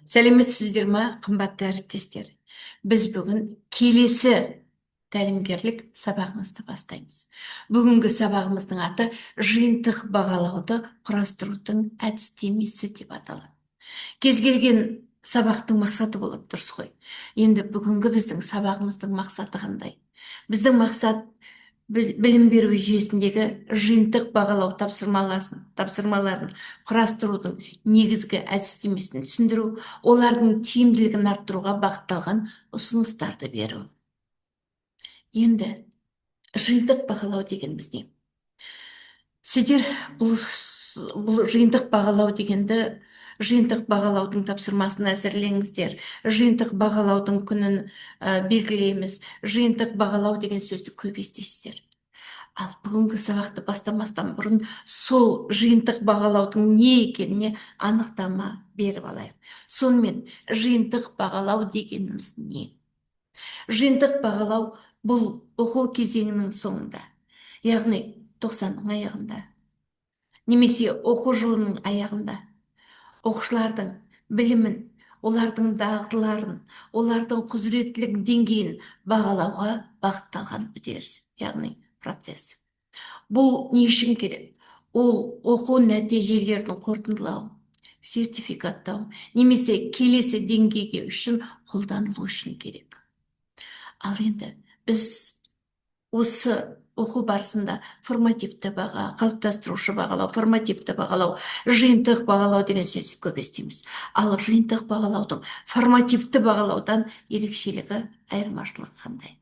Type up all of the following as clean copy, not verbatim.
Сәлеметсіздер ма, қымбатты әріптестер? Біз бүгін келесі тәлімгерлік сабағымызды бастаймыз. Бүгінгі сабағымыздың аты жиынтық бағалауды құрастырудың әдістемесі деп аталады. Кез келген сабақтың мақсаты болады, дұрыс қой. Енді бүгінгі біздің сабағымыздың мақсаты қандай? Біздің мақсат білім беру жүйесіндегі жиынтық бағалау тапсырмаларын құрастырудың негізгі әдістемесін түсіндіру, олардың тиімділігін арттыруға бағытталған ұсыныстарды беру. Енді жиынтық бағалау дегеніміз не? Сіздер бұл жиынтық бағалау дегенді, жиынтық бағалаудың тапсырмасын әзірлеңіздер, жиынтық бағалаудың күнін белгілейміз, жиынтық бағалау деген сөзді көп естисіздер. Ал бүгінгі сабақты бастамастан бұрын сол жиынтық бағалаудың не екеніне анықтама беріп алайық. Сонымен жиынтық бағалау дегеніміз не? Жиынтық бағалау бұл оқу кезеңінің соңында, яғни 90-ның аяғында, немесе оқу жылының аяғында оқушылардың білімін, олардың дағдыларын, олардың құзыреттілік деңгейін бағалауға бағытталған үдеріс, яғни процесс. Бұл не үшін керек? Ол оқу нәтижелерін қорытындылау, сертификаттау, немесе келесі деңгейге үшін қолданылу үшін керек. Ал енді біз осы оқу барысында формативті баға, қалыптастырушы бағалау, формативті бағалау, жиынтық бағалау деген сөзді көп естиміз. Ал жиынтық бағалаудың формативті бағалаудан ерекшелігі, айырмашылығы қандай?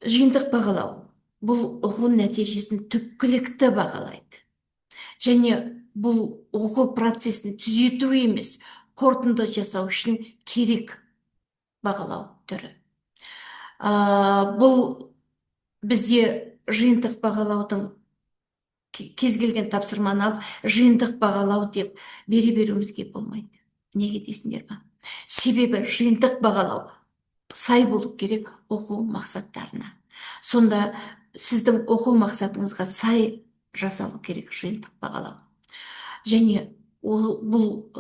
Жиынтық бағалау бұл оқу нәтижесін түпкілікті бағалайды. Және бұл оқу процесін түзету емес, қорытынды жасау үшін керек бағалау түрі. Бұл бізде жиынтық бағалаудың кез келген тапсырманы алып, жиынтық бағалау деп бере беруімізге болмайды. Неге дейсіңдер ма? Себебі жиынтық бағалау сай болу керек оқу мақсаттарына. Сонда сіздің оқу мақсатыңызға сай жасалу керек жиынтық бағалау. Және бұл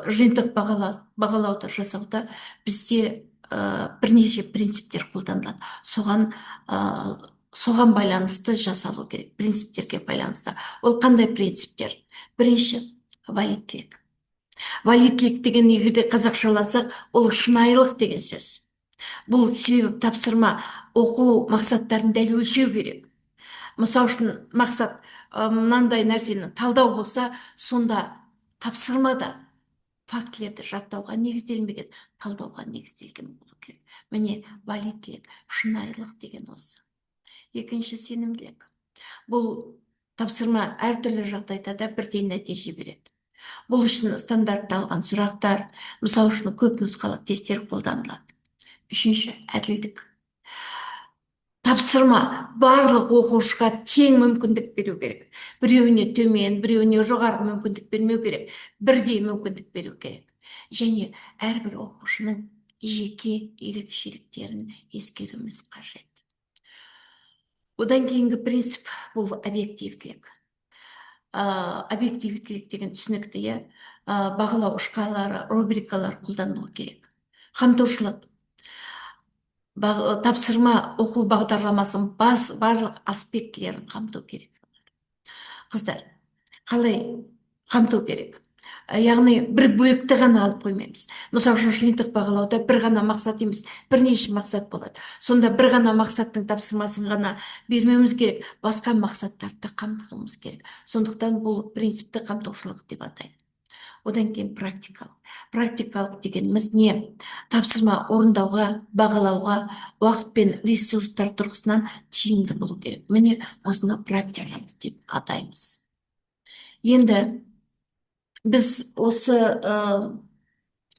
жиынтық бағалауды жасауда бізде бірнеше принциптер қолданылады. Соған байланысты жасалу керек, принциптерге байланысты. Ол қандай принциптер? Бірінші, валидтілік. Валидтілік деген егерде қазақшаласақ, ол шынайылық деген сөз. Бұл себебі тапсырма оқу мақсаттарын дәл өлшеу керек. Мысал үшін мақсат мынандай нәрсені талдау болса, сонда тапсырмада фактілерді жаттауға негізделмеген, талдауға негізделген болу керек. Міне, валидтілік, шынайылық деген осы. Екінші, сенімділік. Бұл тапсырма әртүрлі жағдайда да бірдей нәтиже береді. Бұл үшін стандартталған сұрақтар, мысал үшін көп нұсқалы тесттер қолданылады. Үшінші, әділдік. Тапсырма барлық оқушыға тең мүмкіндік беру керек. Біреуіне төмен, біреуіне жоғары мүмкіндік бермеу керек. Бірдей мүмкіндік беру керек. Және әрбір оқушының жеке ерекшеліктерін ескеруіміз қажет. Одан кейінгі принцип бұл объективтілік. Объективтілік деген түсінікті, бағалау шкалалары, рубрикалар қолданылу керек. Қамтушылық. Тапсырма оқу бағдарламасын барлық аспектілерін қамту керек. Қыздар, қалай қамту керек? Яғни бір бөлікті ғана алып қоймаймыз. Мысалы үшін жиынтық бағалауда бір ғана мақсат емес, бірнеше мақсат болады. Сонда бір ғана мақсаттың тапсырмасын ғана бермеуіміз керек, басқа мақсаттарды қамтуымыз керек. Сондықтан бұл принципті қамтушылық деп атайды. Одан кейін практикалық. Практикалық дегеніміз не? Тапсырма орындауға, бағалауға, уақыт пен ресурстар тұрғысынан тиімді болу керек. Міне осыны практикалық деп атаймыз. Енді біз осы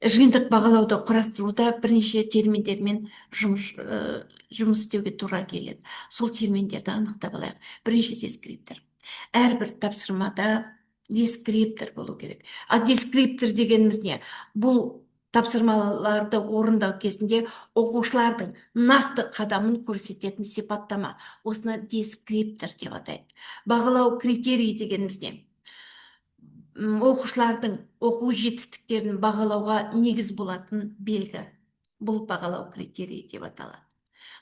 жиынтық бағалауды құрастыруда бірнеше терминдермен жұмыс істеуге тура келеді. Сол терминдерді анықтап алайық. Бірінші, дескриптор. Әрбір тапсырмада дескриптор болу керек. А дескриптор дегеніміз не? Бұл тапсырмаларды орындау кезінде оқушылардың нақты қадамын көрсететін сипаттама. Осыны дескриптор деп атайды. Бағалау критерийі дегеніміз не? оқушылардың оқу жетістіктерін бағалауға негіз болатын белгі. Бұл бағалау критерийі деп аталады.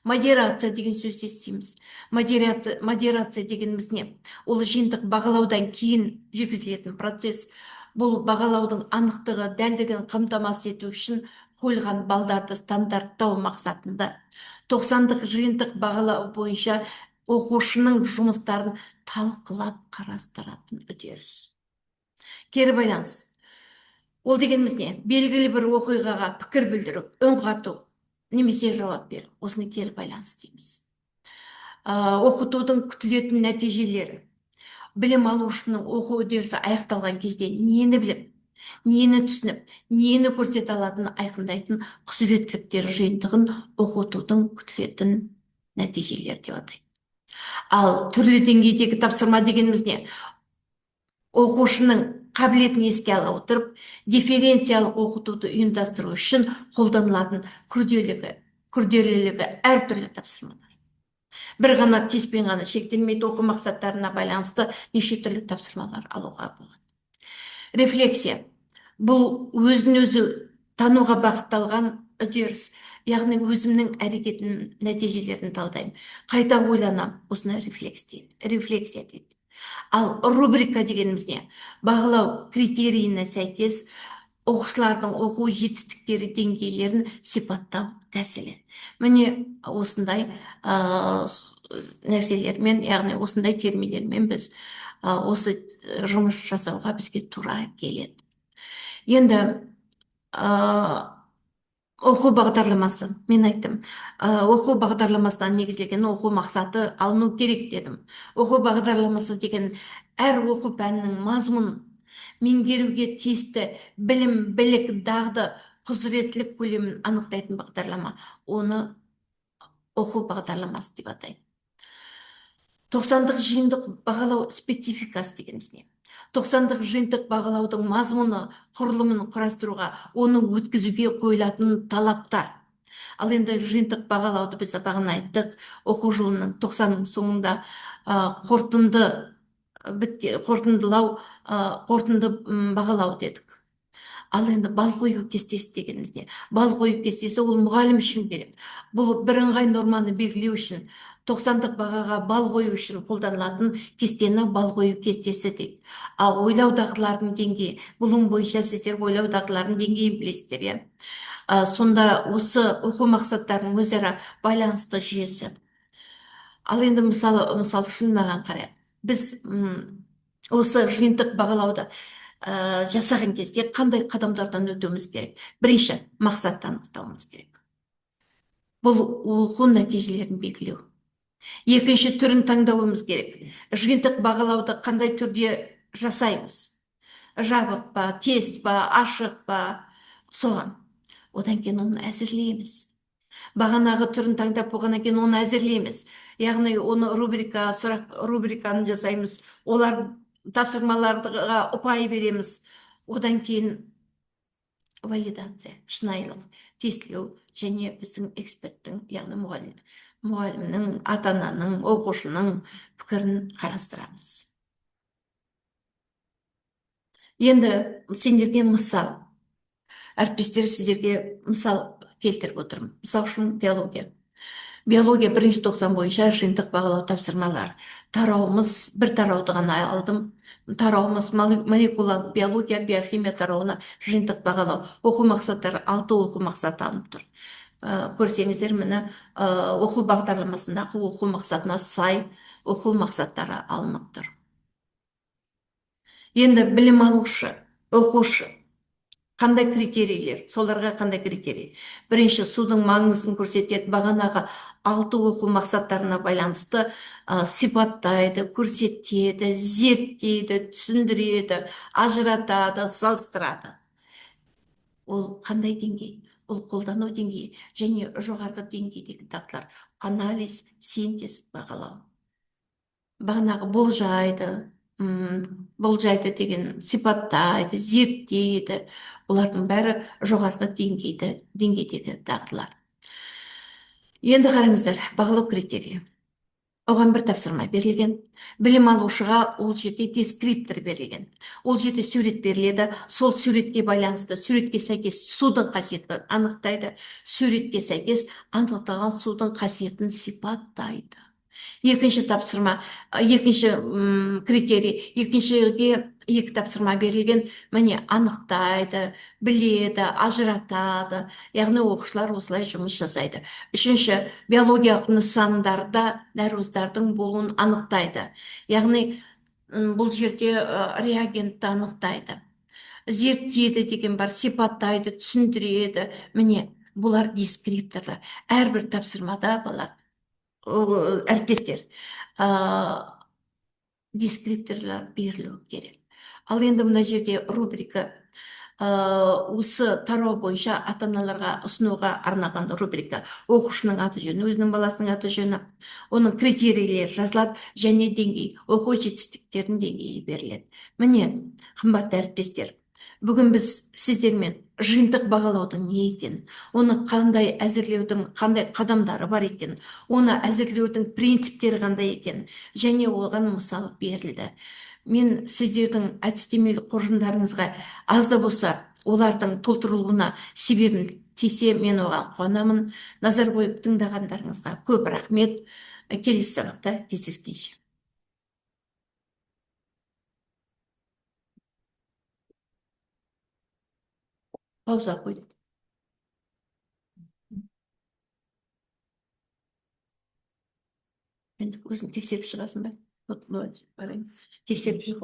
Модерация деген сөз естиміз. Модерация дегеніміз не? Ол жиынтық бағалаудан кейін жүргізілетін процесс. Бұл бағалаудың анықтығы, дәлдігін қамтамасыз ету үшін қойылған балдарды стандарттау мақсатында 90-дық жиынтық бағалау бойынша оқушының жұмыстарын талқылап қарастыратын үдеріс. Кері байланыс. Ол дегеніміз не? Белгілі бір оқиғаға пікір білдіру, үн қату, немесе жауап беру. Осыны кері байланыс дейміз. Оқытудың күтілетін нәтижелері. Білім алушының оқу үдерісі аяқталған кезде нені біліп, нені түсініп, нені көрсете алатынын айқындайтын құзыреттіліктер жиынтығын оқытудың күтілетін нәтижелері деп атайды. Ал түрлі деңгейдегі тапсырма дегеніміз не? Оқушының қабілетін еске ала отырып, дифференциялық оқытуды ұйымдастыру үшін қолданылатын күрделілігі әртүрлі тапсырмалар. Бір ғана теспен ғана шектелмейді, оқу мақсаттарына байланысты неше түрлі тапсырмалар алуға болады. Рефлексия. Бұл өзін өзі тануға бағытталған үдеріс, яғни өзімнің әрекетінің нәтижелерін талдаймын, қайта ойланам, осыны рефлексия дейді. Ал рубрика дегеніміз не? Бағалау критерийіне сәйкес оқушылардың оқу жетістіктері деңгейлерін сипаттау тәсілі. Міне осындай нәрселермен, яғни осындай терминдермен біз осы жұмыс жасауға бізге тура келеді. Енді оқу бағдарламасы, мен айттым, оқу бағдарламасынан негізделген оқу мақсаты алыну керек дедім. Оқу бағдарламасы деген әр оқу пәнінің мазмұнын, меңгеруге тиісті білім, білік, дағды, құзыреттілік көлемін анықтайтын бағдарлама. Оны оқу бағдарламасы деп атайды. 90-дық жиынтық бағалау спецификасы дегеніміз не? 90-дық жиынтық бағалаудың мазмұны, құрылымын құрастыруға, оны өткізуге қойылатын талаптар. Ал енді жиынтық бағалауды біз бағана айттық, оқу жылының 90-ның соңында қорытынды бағалау дедік. Ал енді бал қою кестесі дегеніміз не? Бал қою кестесі ол мұғалім үшін керек. Бұл бірыңғай норманы белгілеу үшін, 90-дық бағаға бал қою үшін қолданылатын кестені бал қою кестесі дейді. Ал ойлау дағдыларының деңгейі, бұның бойынша сіздер ойлау дағдыларының деңгейін білесіздер, иә. Сонда осы оқу мақсаттарының өзара байланысты жүйесі. Ал енді мысалы үшін мынаған қарайық. Біз осы жиынтық бағалауды жасаған кезде қандай қадамдардан өтуіміз керек? Бірінші, мақсатты анықтауымыз керек. Бұл оқу нәтижелерін белгілеу. Екінші, түрін таңдауымыз керек. Жиынтық бағалауды қандай түрде жасаймыз? Жабық па, тест па, ашық па, соған. Одан кейін оны әзірлейміз. Бағанағы түрін таңдап болғаннан кейін оны әзірлейміз. Яғни оны рубриканы жасаймыз. Олар тапсырмаларға ұпай береміз. Одан кейін валидация, шынайылық, тестілеу және біздің эксперттің, яғни мұғалімнің, ата-ананың, оқушының пікірін қарастырамыз. Енді сендерге мысал, әріптестер сіздерге мысал келтіріп отырмын. Мысал үшін биология. Биология 1-ші тоқсан бойынша жиынтық бағалау тапсырмалар. Тарауымыз, бір тарауды ғана алдым. Тарауымыз молекулалық биология, биохимия тарауына жиынтық бағалау. Оқу мақсаттары 6 оқу мақсаты алынып тұр. Көрсеңіздер, міне оқу бағдарламасындағы оқу мақсатына сай оқу мақсаттары алынып тұр. Енді білім алушы, оқушы қандай критерийлер? Соларға қандай критерий? Бірінші, судың маңызын көрсетеді, бағанағы 6 оқу мақсаттарына байланысты сипаттайды, көрсетеді, зерттейді, түсіндіреді, ажыратады, салыстырады. Ол қандай деңгей? Ол қолдану деңгейі және жоғарғы деңгейдегі дағдылар. Анализ, синтез, бағалау. Бағанағы болжайды деген, сипаттайды, зерттейді. Олардың бәрі жоғарғы деңгейдегі дағдылар. Енді қараңыздар, бағалау критерийі. Оған бір тапсырма берілген. Білім алушыға ол жерде дескриптор берілген. Ол жерде сурет беріледі. Сол суретке байланысты, суретке сәйкес судың қасиетін анықтайды. Суретке сәйкес анықталған судың қасиетін сипаттайды. Екінші тапсырма, екінші критерий, екіншіге екі тапсырма берілген, міне анықтайды, біледі, ажыратады, яғни оқушылар осылай жұмыс жасайды. Үшінші, биологиялық нысандарда нәруыздардың болуын анықтайды, яғни бұл жерде реагентті анықтайды, зерттейді деген бар, сипаттайды, түсіндіреді. Міне бұлар дескрипторлар. Әрбір тапсырмада балар, әріптестер, дескрипторлар берілу керек. Ал енді мына жерде рубрика, осы тарау бойынша ата-аналарға ұсынуға арналған рубрика. Оқушының аты жөні, өзінің баласының аты жөні, оның критерийлері жазылады және деңгей, оқу жетістіктерінің деңгейі беріледі. Міне, қымбатты әріптестер, бүгін біз сіздермен жиынтық бағалаудың не екенін, оны қандай әзірлеудің қандай қадамдары бар екенін, оны әзірлеудің принциптері қандай екенін және оған мысал берілді. Мен сіздердің әдістемелік қоржындарыңызға аз да болса олардың толтырылуына себебін тисе, мен оған қуанамын. Назар қойып тыңдағандарыңызға көп рахмет. Келесі сабақта кездескенше. Пауза қойдым. Енді өзің тексеріп шығасың ба? Вот, тексеріп